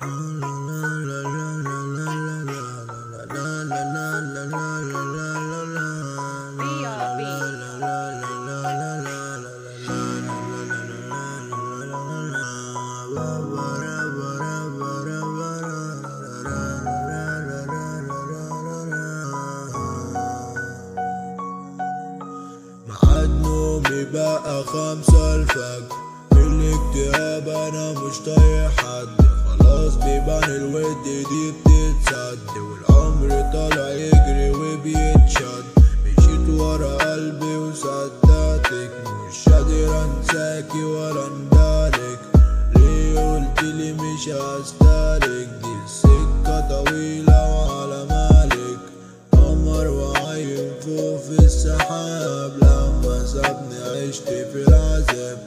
ميعاد نومي بقى 5 الفجر، في الاكتئاب انا مش طايق حد، خلاص بيبان الود دي بتتسد، والعمر طالع يجري وبيتشد، مشيت ورا قلبي وصدقتك، مش قادر انساكي ولا اندالك، ليه قلتلي مش هستهلك، دي السكة طويلة وعلى مالك، قمر وعايم فوق في السحاب، لما سابني عشت في العذاب،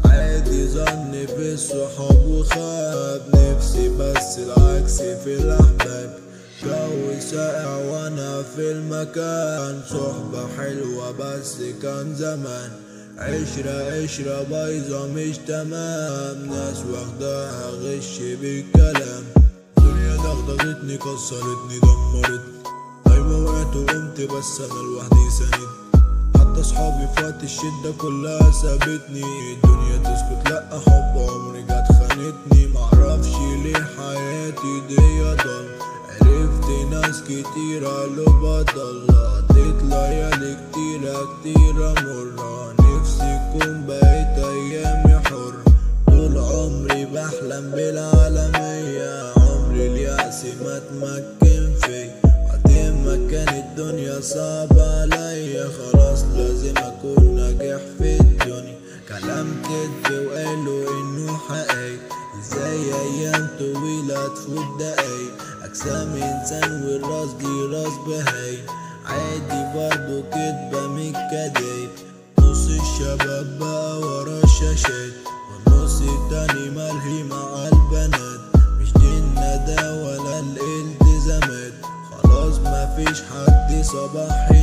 عادي ظني في الصحاب وخاب، نفسي بس العكس في الأحباب، جو ساقع وانا في المكان، صحبة حلوة بس كان زمان، عشرة بايظة مش تمام، ناس واخداها غش بالكلام، الدنيا دغدغتني كسرتني دمرتني، ايوه وقعت وقمت بس انا لوحدي ساند، حتى صحابي في وقت الشدة كلها سابتني، الدنيا تسكت لأ حب عمري جت خانتني، معرفش ليه حياتي دي ضل، عرفت ناس كتيرة قالوا بطل، قضيت ليالي كتيرة مرة، نفسي يكون بقيت أيامي حر، طول عمري بحلم بالعالمية، عمري اليأس ما اتمكن فيا، ما كان الدنيا صعبة عليا، خلاص لازم اكون ناجح في الدنيا، كلام كدب وقالوا انه حقيقي، ازاي ايام طويلة تفوت دقايق، اجسام انسان والراس دي راس بهاي، عادي برضو كدبة من الكدايب، نص الشباب بقى ورا الشاشات، والنص التاني ملهي مع البنات، مش دي الندى ولا الالتزامات، خلاص مفيش حد صباح